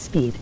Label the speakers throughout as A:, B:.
A: speed.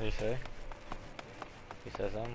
A: What did you say? You said something?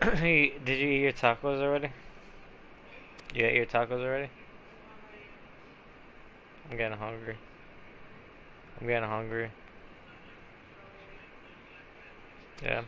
A: Hey, did you eat your tacos already? You ate your tacos already? I'm getting hungry. I'm getting hungry. Yeah.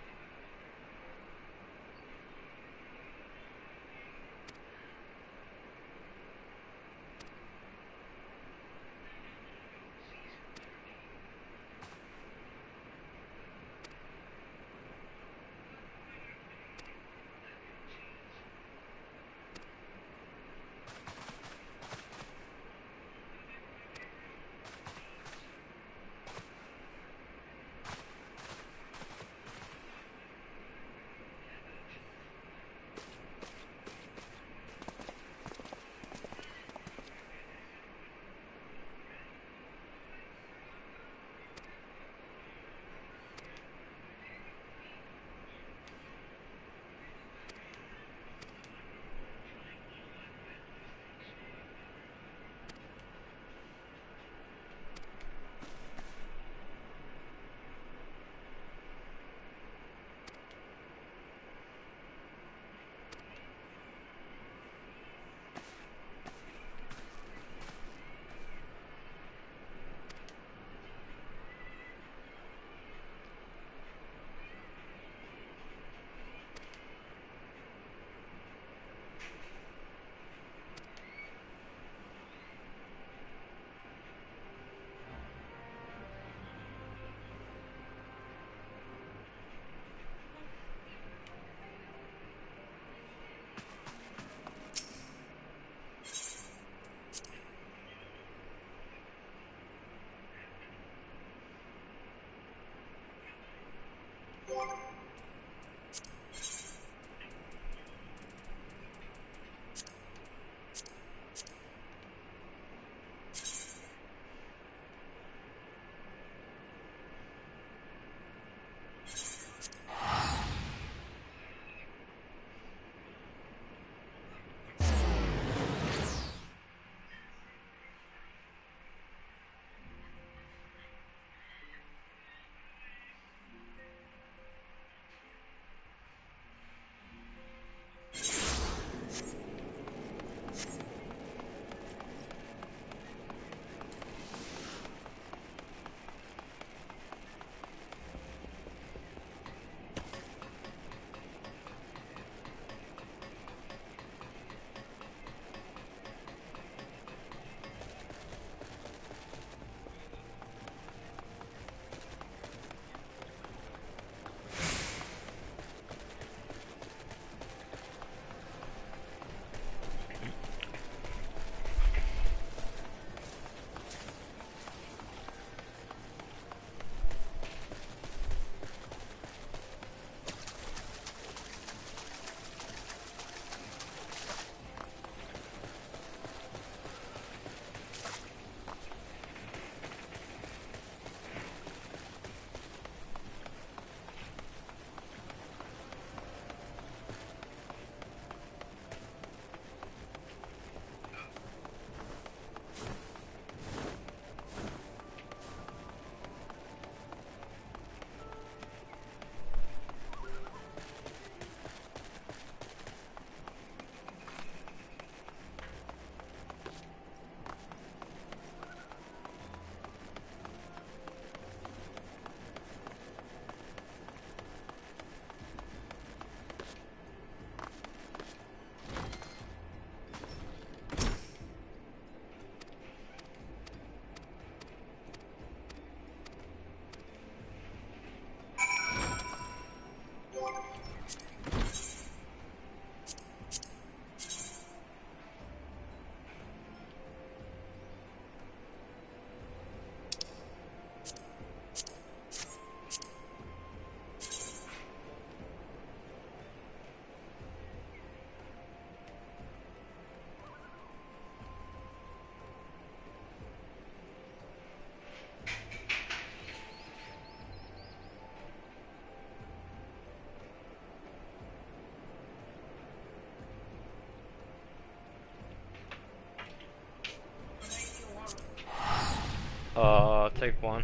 A: Take one.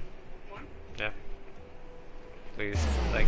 A: Yeah, please. Like,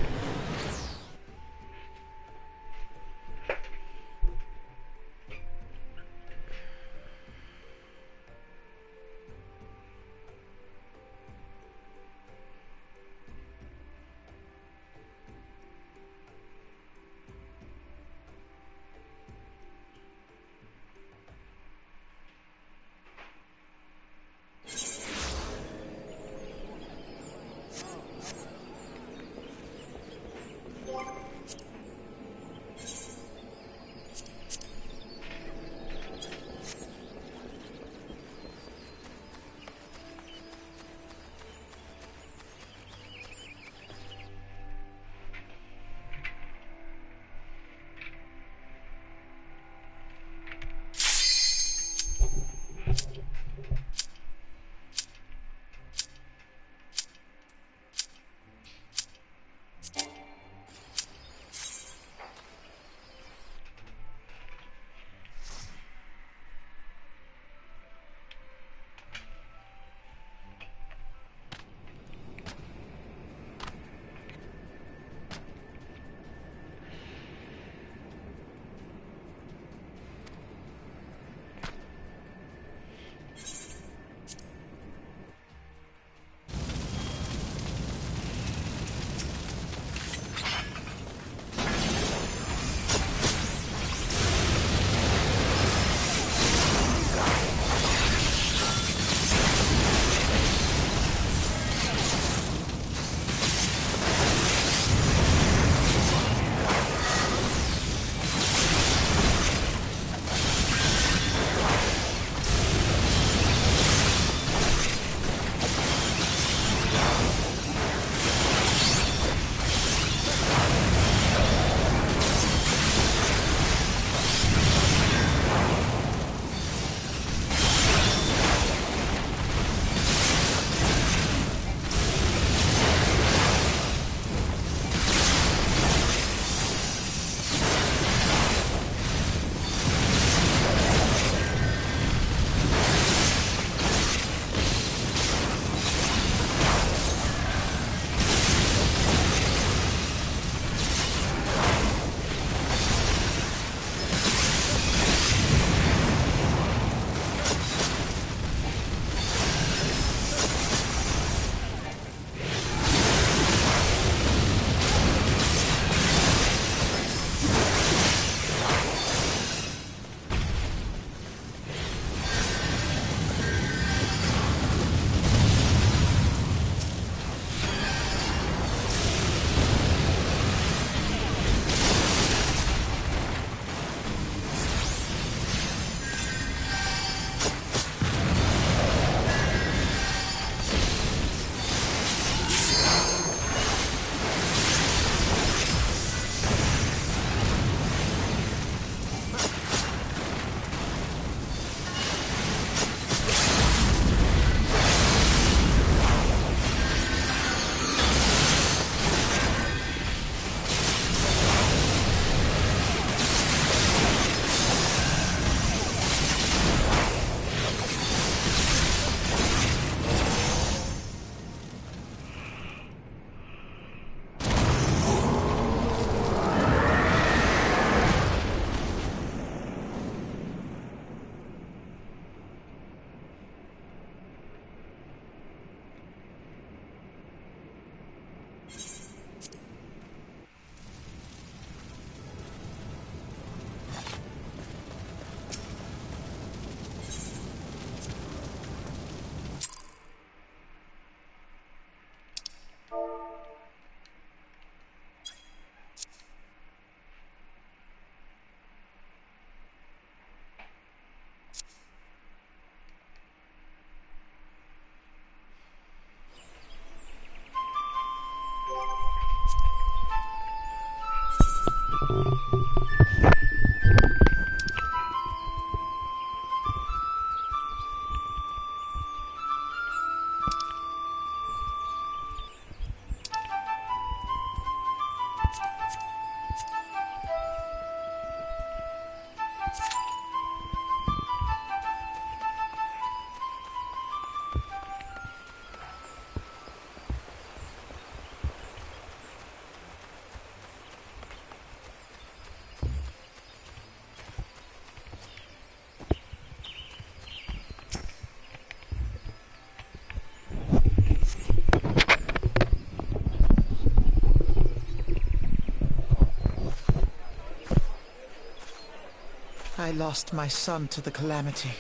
B: I lost my son to the Calamity.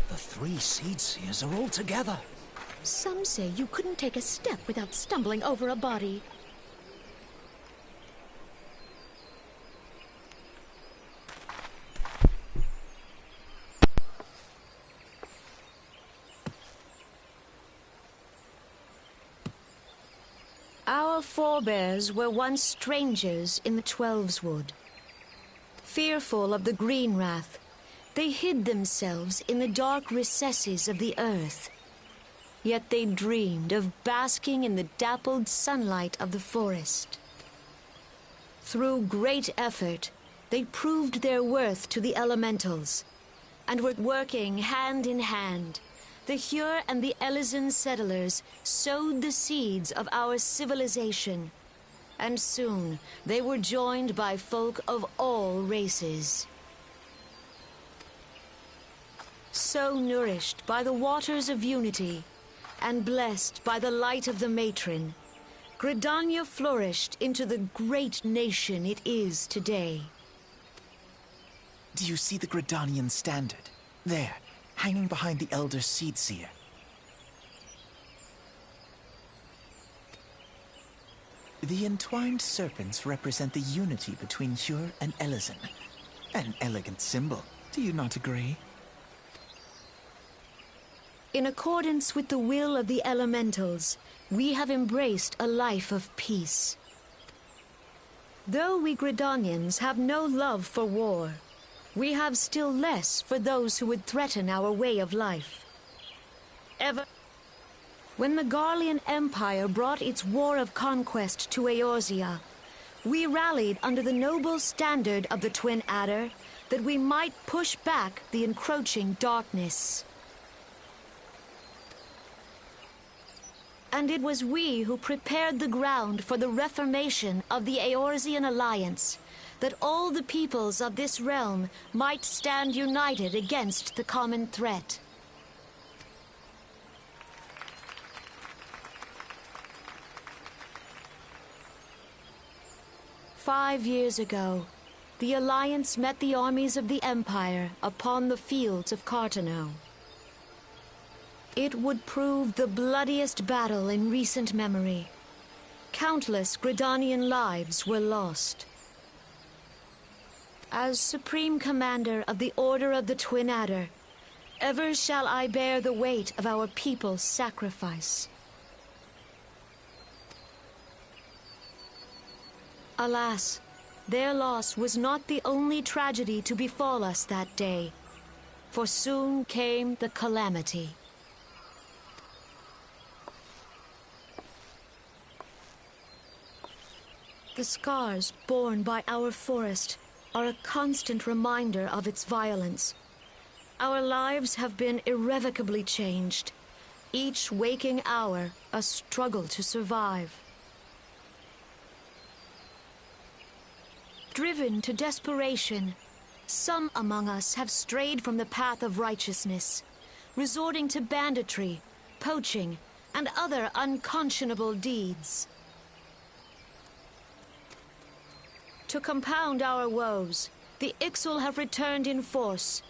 C: The three Seedseers are all together.
D: Some say you couldn't take a step without stumbling over a body. Our forebears were once strangers in the Twelveswood. Fearful of the Green Wrath, they hid themselves in the dark recesses of the earth. Yet they dreamed of basking in the dappled sunlight of the forest. Through great effort, they proved their worth to the elementals, and were working hand in hand. The Hyur and the Elysian settlers sowed the seeds of our civilization, and soon they were joined by folk of all races. So nourished by the waters of unity, and blessed by the light of the matron, Gridania flourished into the great nation it is today.
B: Do you see the Gridanian standard? There, hanging behind the Elder Seedseer. The entwined serpents represent the unity between Hyur and Elysian. An elegant symbol, do you not agree?
D: In accordance with the will of the elementals, we have embraced a life of peace. Though we Gridanians have no love for war, we have still less for those who would threaten our way of life. When the Garlean Empire brought its war of conquest to Eorzea, we rallied under the noble standard of the Twin Adder that we might push back the encroaching darkness. And it was we who prepared the ground for the reformation of the Eorzean Alliance, that all the peoples of this realm might stand united against the common threat. "5 years ago, the Alliance met the armies of the Empire upon the fields of Carteneau. It would prove the bloodiest battle in recent memory. Countless Gridanian lives were lost. As Supreme Commander of the Order of the Twin Adder, ever shall I bear the weight of our people's sacrifice. Alas, their loss was not the only tragedy to befall us that day, for soon came the Calamity. The scars borne by our forest are a constant reminder of its violence. Our lives have been irrevocably changed, each waking hour a struggle to survive. Driven to desperation, some among us have strayed from the path of righteousness, resorting to banditry, poaching, and other unconscionable deeds. To compound our woes, the Ixal have returned in force,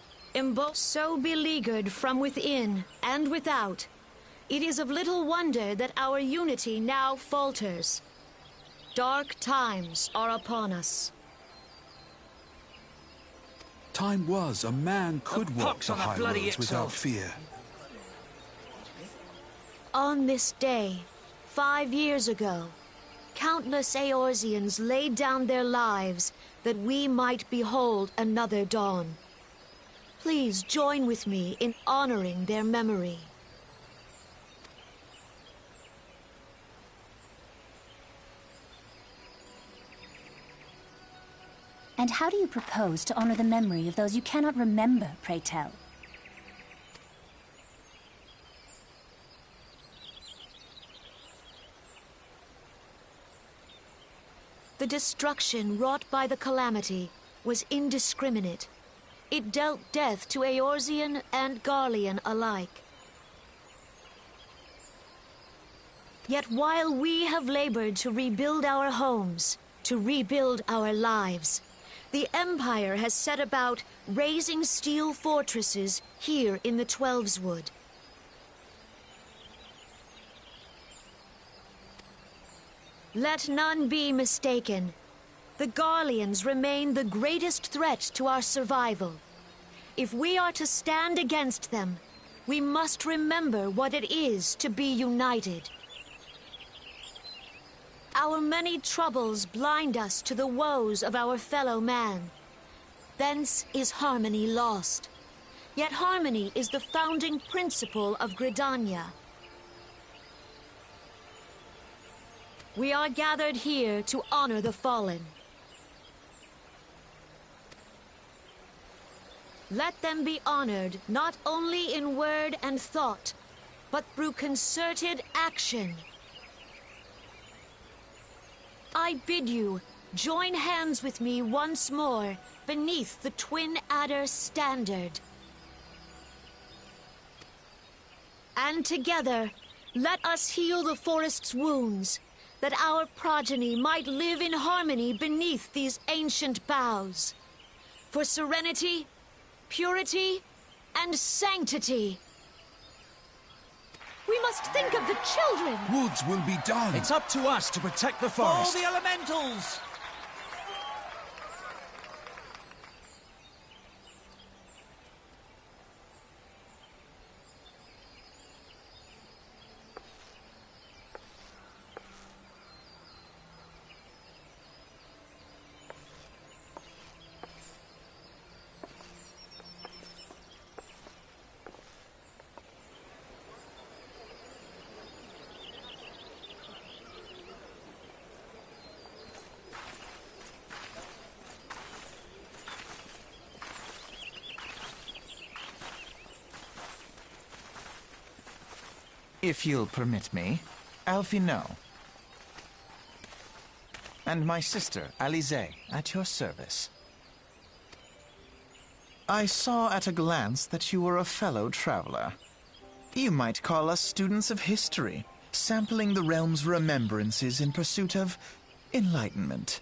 D: so beleaguered from within and without. It is of little wonder that our unity now falters. Dark times are upon us.
E: Time was a man could walk the
C: on that
E: high
C: bloody
E: roads without
C: Ixal.
E: fear.
D: On this day, 5 years ago, countless Eorzeans laid down their lives that we might behold another dawn. Please join with me in honoring their memory.
F: And how do you propose to honor the memory of those you cannot remember, pray tell?
D: The destruction wrought by the calamity was indiscriminate. It dealt death to Eorzean and Garlean alike. Yet while we have labored to rebuild our homes, to rebuild our lives, the Empire has set about raising steel fortresses here in the Twelveswood. Let none be mistaken. The Garleans remain the greatest threat to our survival. If we are to stand against them, we must remember what it is to be united. Our many troubles blind us to the woes of our fellow man. Thence is harmony lost. Yet harmony is the founding principle of Gridania. We are gathered here to honor the fallen. Let them be honored not only in word and thought, but through concerted action. I bid you join hands with me once more beneath the Twin Adder standard. And together, let us heal the forest's wounds, that our progeny might live in harmony beneath these ancient boughs. For serenity, purity, and sanctity. We must think of the children!
E: Woods will be done.
C: It's up to us to protect the
G: For
C: forest.
G: the elementals!
B: If you'll permit me, Alphinaud. And my sister, Alize, at your service. I saw at a glance that you were a fellow traveler. You might call us students of history, sampling the realm's remembrances in pursuit of enlightenment.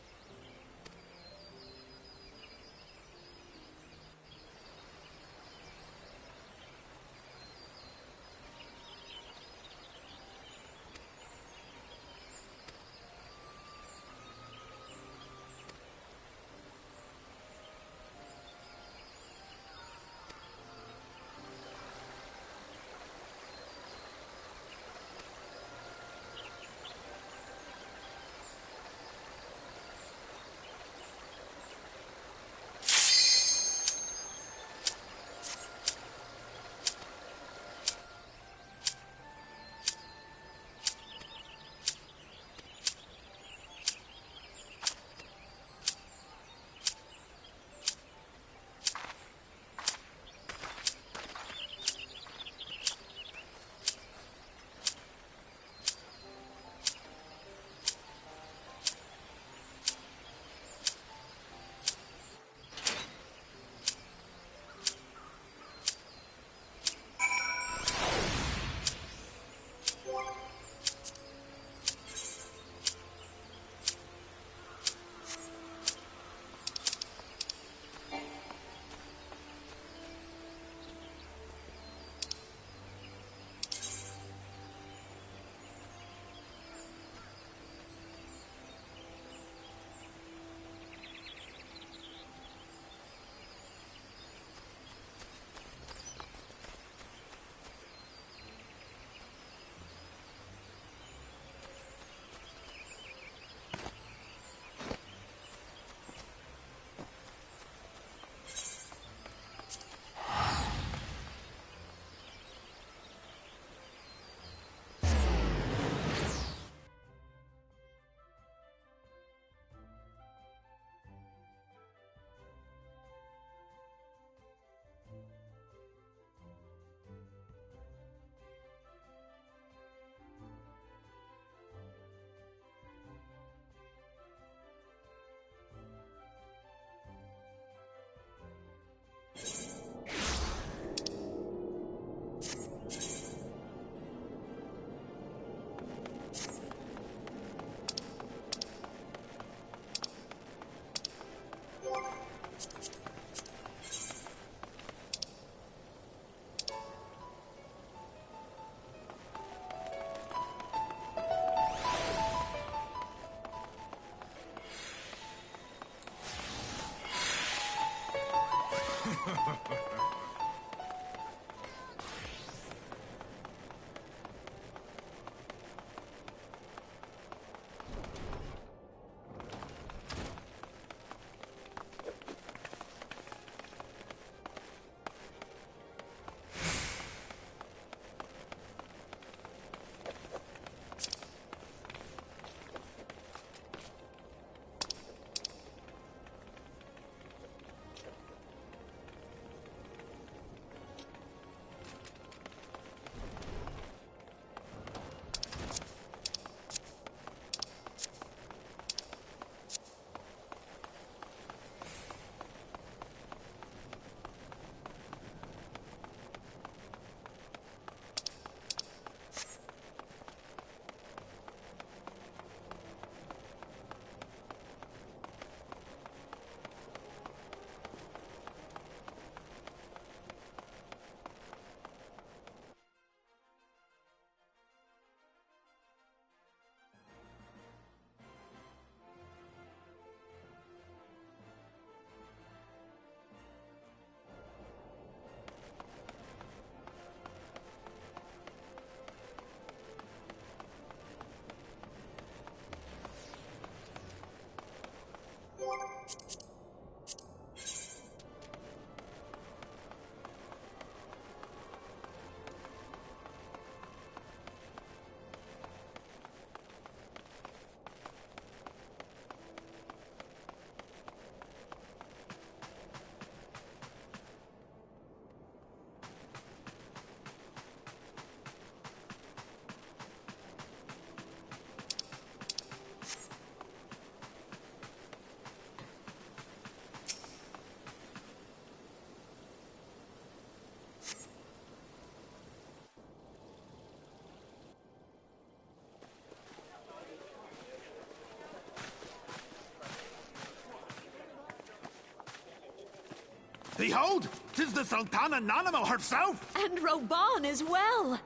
G: Behold, 'tis the Sultana Nanamo herself!
D: And Roban as well!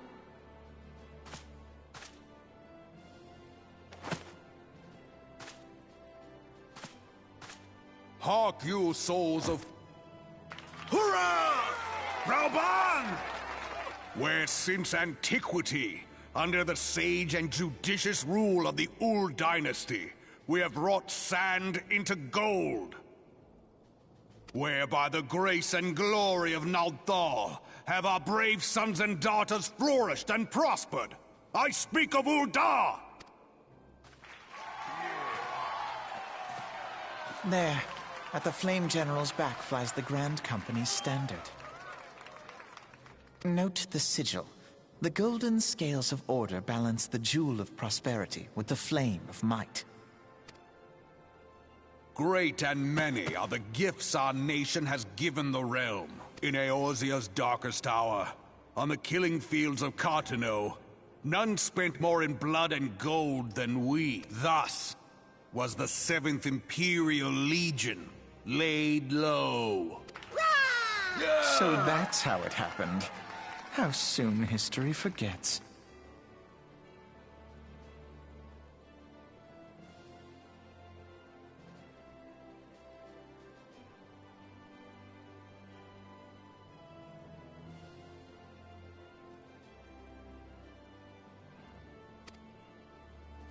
E: Hark you, souls of...
G: Hurrah! Rauban!
E: Where since antiquity, under the sage and judicious rule of the Ul dynasty, we have wrought sand into gold. Where by the grace and glory of Nalthal have our brave sons and daughters flourished and prospered. I speak of Ul'dah!
B: There, at the Flame General's back flies the Grand Company's standard. Note the sigil. The golden scales of order balance the jewel of prosperity with the flame of might.
E: Great and many are the gifts our nation has given the realm. In Eorzea's darkest hour, on the killing fields of Cartano, none spent more in blood and gold than we. Thus was the 7th Imperial Legion laid low.
B: So that's how it happened. How soon history forgets.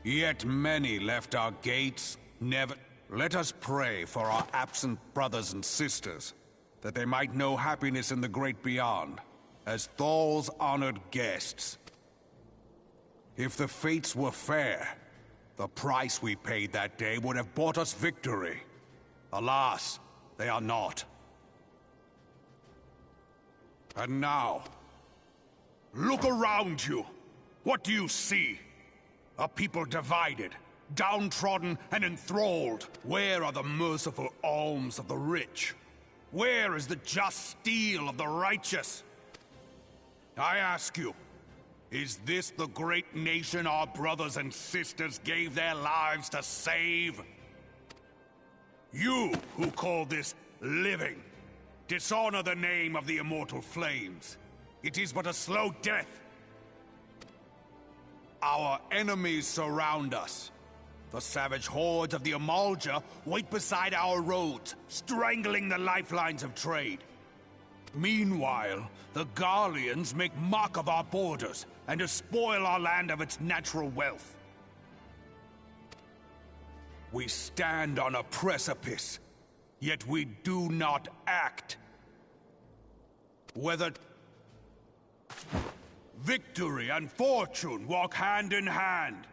E: Yet many left our gates, never... Let us pray for our absent brothers and sisters, that they might know happiness in the great beyond, as Thal's honored guests. If the fates were fair, the price we paid that day would have bought us victory. Alas, they are not. And now, look around you. What do you see? A people divided, downtrodden and enthralled. Where are the merciful alms of the rich? Where is the just steel of the righteous? I ask you, is this the great nation our brothers and sisters gave their lives to save? You who call this living, dishonor the name of the immortal flames. It is but a slow death. Our enemies surround us. The savage hordes of the Amalja wait beside our roads, strangling the lifelines of trade. Meanwhile, the Garleans make mock of our borders and despoil our land of its natural wealth. We stand on a precipice, yet we do not act. Whether victory and fortune walk hand in hand.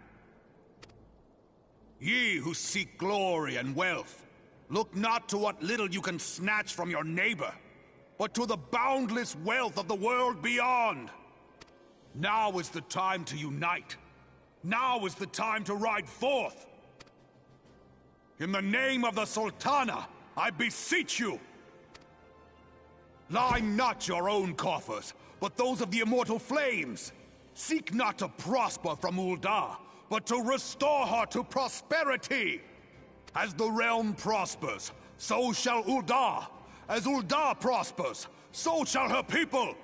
E: Ye who seek glory and wealth, look not to what little you can snatch from your neighbor, but to the boundless wealth of the world beyond. Now is the time to unite. Now is the time to ride forth. In the name of the Sultana, I beseech you! Line not your own coffers, but those of the immortal flames. Seek not to prosper from Ul'dah, but to restore her to prosperity. As the realm prospers, so shall Ul'dah. As Ul'dah prospers, so shall her people.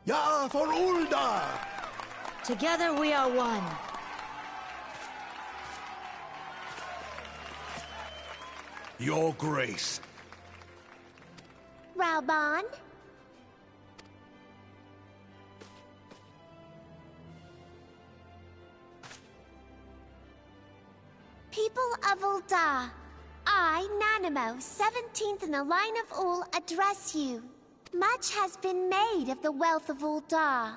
G: Ja, for Ul'dah!
D: Together we are one.
E: Your Grace.
H: Raoban? People of Ul'dah, I, Nanamo, 17th in the line of Ul, address you. Much has been made of the wealth of Ul'dah.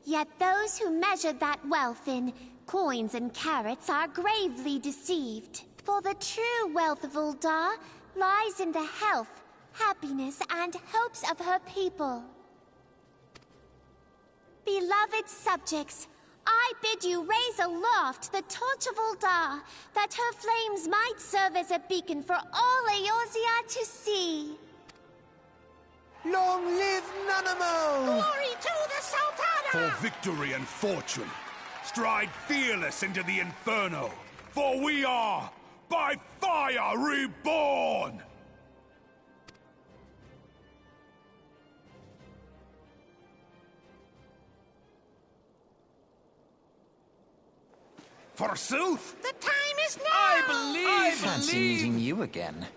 H: Yet those who measured that wealth in coins and carats are gravely deceived. For the true wealth of Ul'dah lies in the health, happiness, and hopes of her people. Beloved subjects, I bid you raise aloft the torch of Ul'dah, that her flames might serve as a beacon for all Eorzea to see.
G: Long live Nanamo!
H: Glory to the Sultana!
E: For victory and fortune, stride fearless into the Inferno, for we are, by fire, reborn! Forsooth!
H: The time is now!
B: Fancy meeting you again.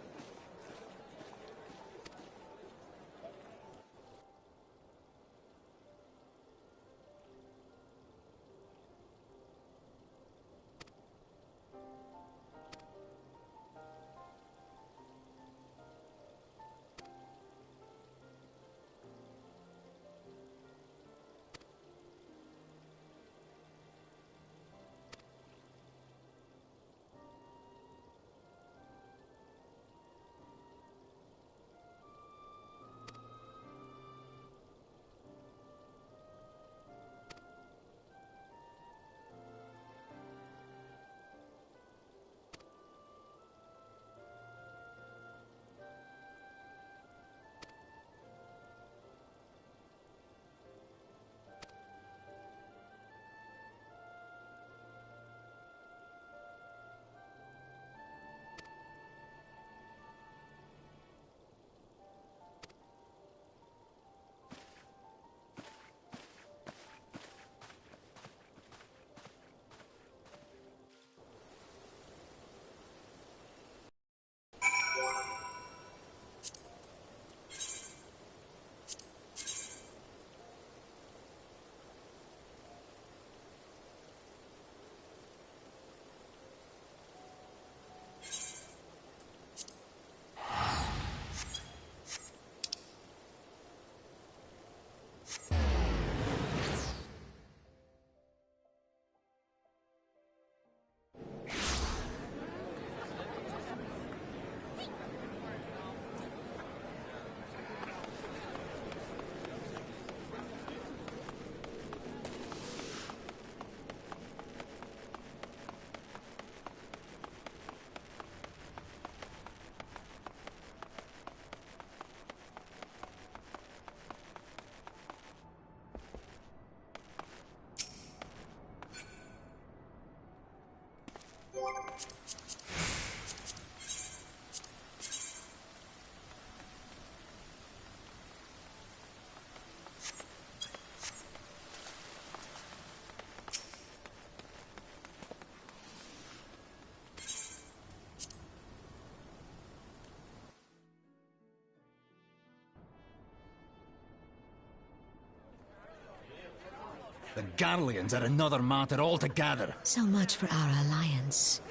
C: The Garleans are another matter altogether.
D: So much for our alliance.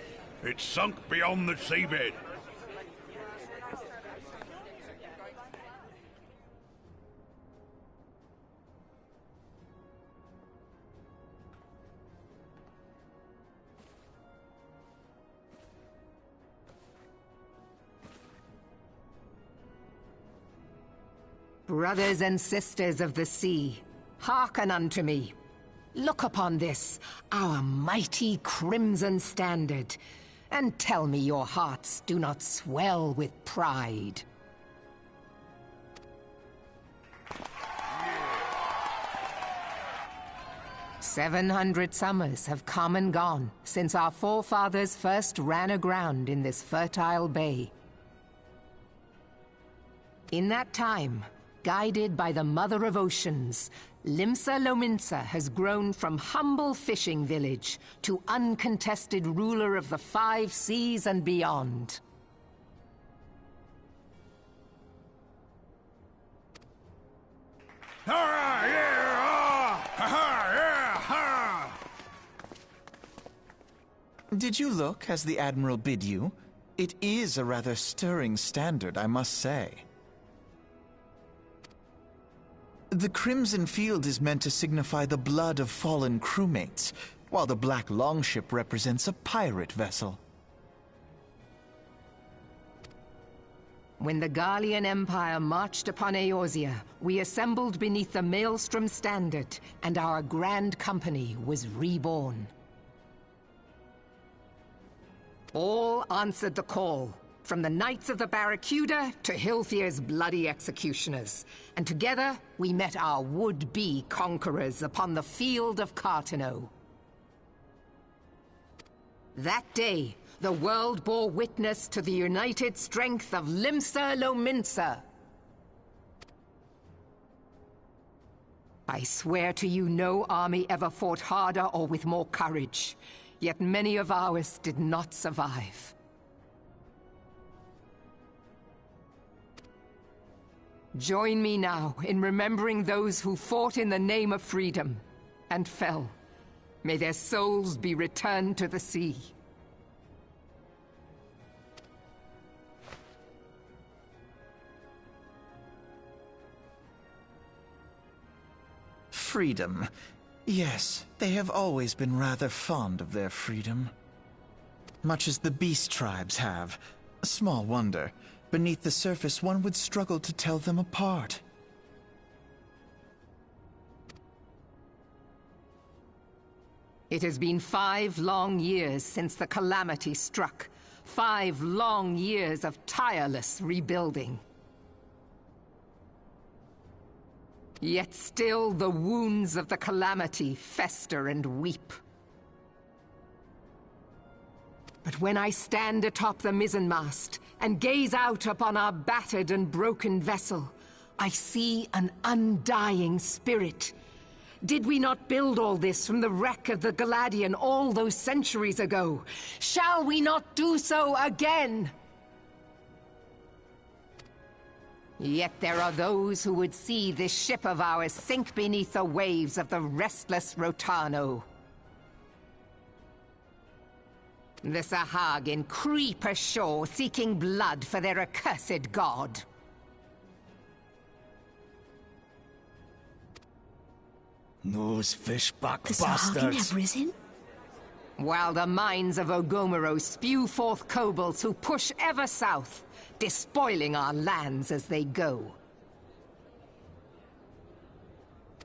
E: It's sunk beyond the seabed.
I: Brothers and sisters of the sea, hearken unto me. Look upon this, our mighty crimson standard, and tell me your hearts do not swell with pride. "700 summers have come and gone since our forefathers first ran aground in this fertile bay. In that time, guided by the Mother of Oceans, Limsa Lominsa has grown from humble fishing village to uncontested ruler of the 5 seas and beyond.
B: Did you look as the Admiral bid you? It is a rather stirring standard, I must say. The Crimson Field is meant to signify the blood of fallen crewmates, while the Black Longship represents a pirate vessel.
I: When the Garlean Empire marched upon Eorzea, we assembled beneath the Maelstrom Standard, and our grand company was reborn. All answered the call, from the Knights of the Barracuda to Hilthier's bloody executioners, and together we met our would-be conquerors upon the field of Carteneau. That day, the world bore witness to the united strength of Limsa Lominsa. I swear to you, no army ever fought harder or with more courage, yet many of ours did not survive. Join me now in remembering those who fought in the name of freedom and fell. May their souls be returned to the sea.
B: Freedom. Yes, they have always been rather fond of their freedom. Much as the beast tribes have. Small wonder. Beneath the surface, one would struggle to tell them apart.
I: It has been 5 long years since the calamity struck. 5 long years of tireless rebuilding. Yet still the wounds of the calamity fester and weep. But when I stand atop the mizzenmast and gaze out upon our battered and broken vessel, I see an undying spirit. Did we not build all this from the wreck of the Galadian all those centuries ago? Shall we not do so again? Yet there are those who would see this ship of ours sink beneath the waves of the restless Rotano. The Sahagin creep ashore seeking blood for their accursed god.
C: Those fishback
D: The Sahagin
C: bastards.
D: have risen?
I: While the mines of Ogomero spew forth kobolds who push ever south, despoiling our lands as they go.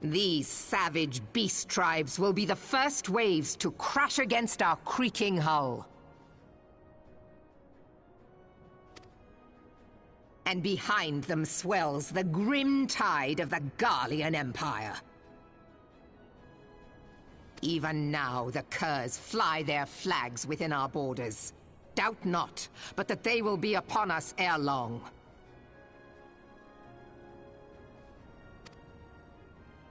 I: These savage beast tribes will be the first waves to crash against our creaking hull. And behind them swells the grim tide of the Garlean Empire. Even now the curs fly their flags within our borders. Doubt not, but that they will be upon us ere long.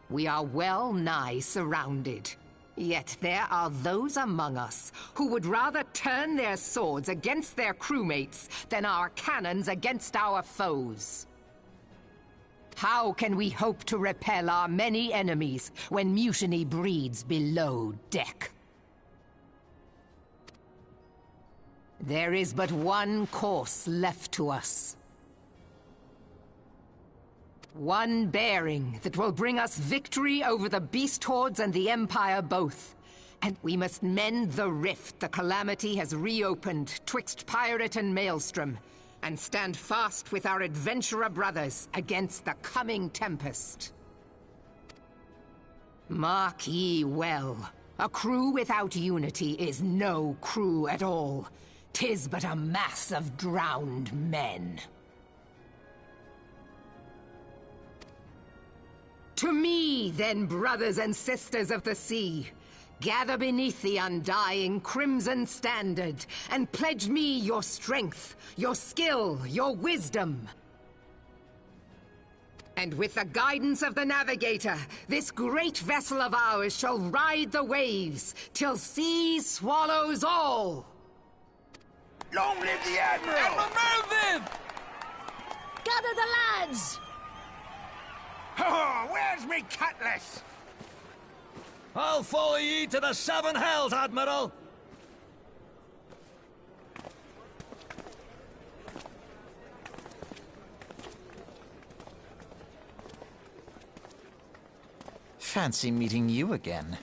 I: We are well nigh surrounded. Yet there are those among us who would rather turn their swords against their crewmates than our cannons against our foes. How can we hope to repel our many enemies when mutiny breeds below deck? There is but one course left to us. One bearing that will bring us victory over the beast hordes and the Empire both. And we must mend the rift the Calamity has reopened twixt Pirate and Maelstrom, and stand fast with our adventurer brothers against the coming Tempest. Mark ye well, a crew without unity is no crew at all. 'Tis but a mass of drowned men. To me, then, brothers and sisters of the sea, gather beneath the undying crimson standard, and pledge me your strength, your skill, your wisdom. And with the guidance of the Navigator, this great vessel of ours shall ride the waves, till sea swallows all!
G: Long live the Admiral!
C: Admiral Melvin!
D: Gather the lads!
E: Oh, where's me cutlass?
C: I'll follow ye to the seven hells, Admiral!
B: Fancy meeting you again.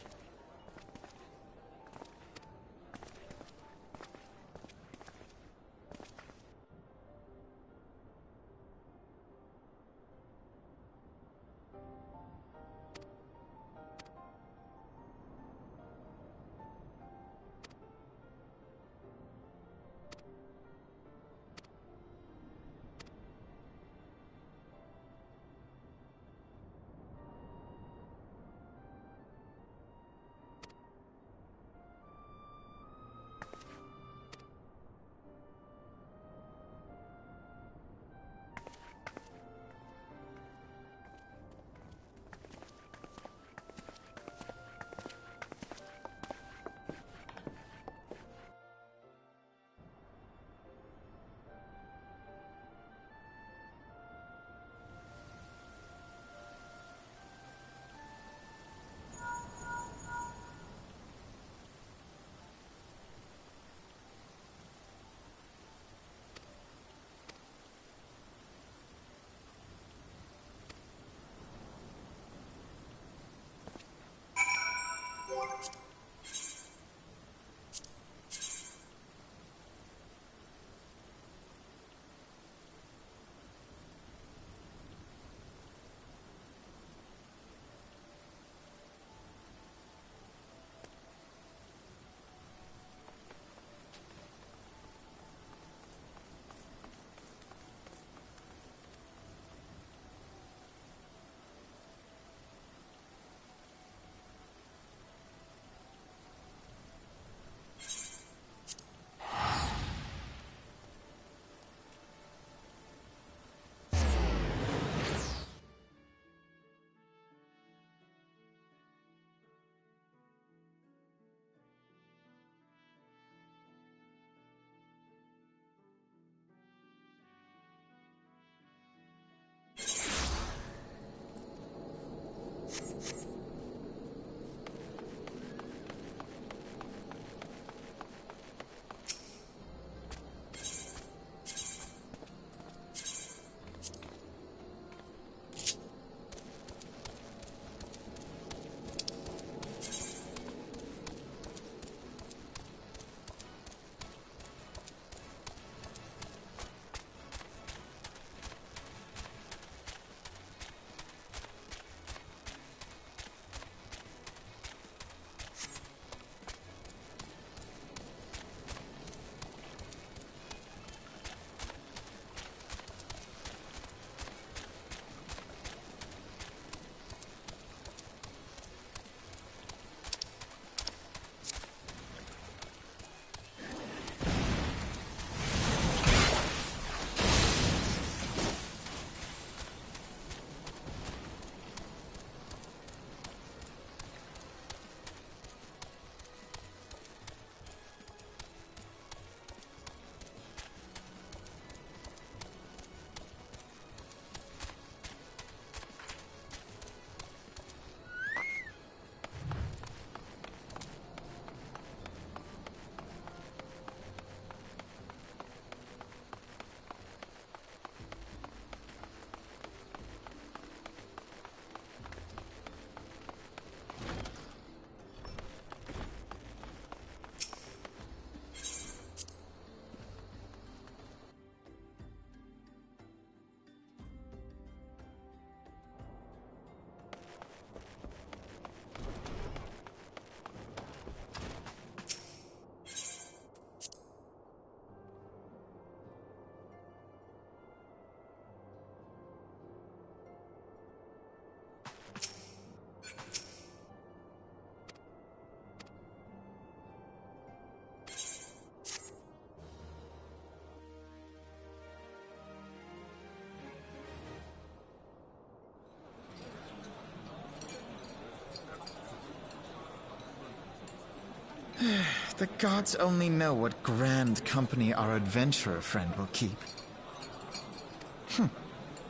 B: The gods only know what grand company our adventurer friend will keep.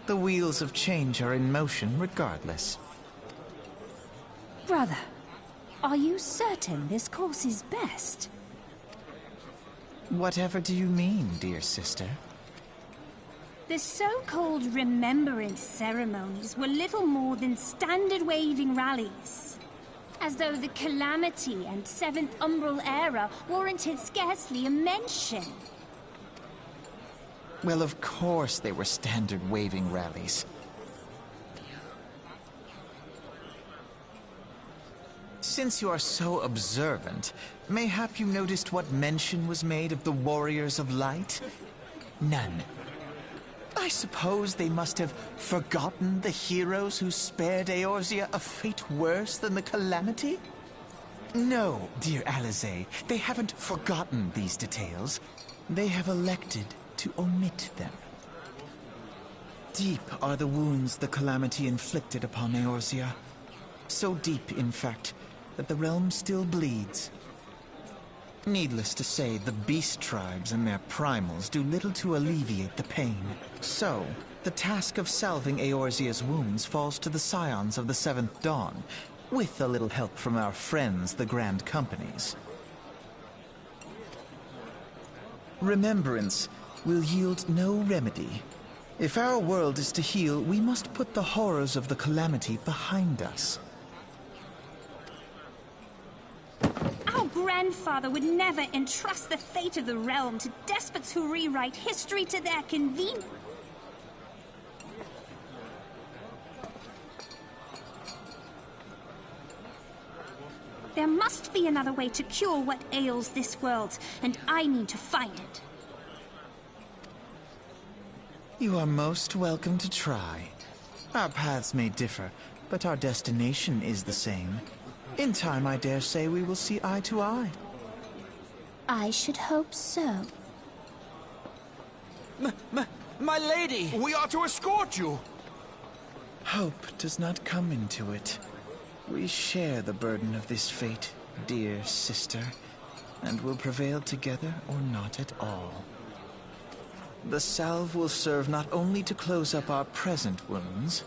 B: The wheels of change are in motion regardless.
F: Brother, are you certain this course is best?
B: Whatever do you mean, dear sister?
F: The so-called remembrance ceremonies were little more than standard waving rallies. As though the Calamity and Seventh Umbral Era warranted scarcely a mention.
B: Well, of course they were standard waving rallies. Since you are so observant, mayhap you noticed what mention was made of the Warriors of Light? None. I suppose they must have forgotten the heroes who spared Eorzea a fate worse than the Calamity? No, dear Alisaie, they haven't forgotten these details. They have elected to omit them. Deep are the wounds the Calamity inflicted upon Eorzea. So deep, in fact, that the realm still bleeds. Needless to say, the beast tribes and their primals do little to alleviate the pain. So, the task of salving Eorzea's wounds falls to the scions of the Seventh Dawn, with a little help from our friends, the Grand Companies. Remembrance will yield no remedy. If our world is to heal, we must put the horrors of the Calamity behind us.
F: Our grandfather would never entrust the fate of the realm to despots who rewrite history to their convenience. There must be another way to cure what ails this world, and I mean to find it.
B: You are most welcome to try. Our paths may differ, but our destination is the same. In time, I dare say, we will see eye to eye.
F: I should hope so.
G: My lady! We are to escort you!
B: Hope does not come into it. We share the burden of this fate, dear sister, and will prevail together or not at all. The salve will serve not only to close up our present wounds,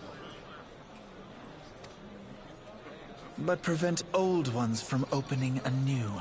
B: but prevent old ones from opening anew.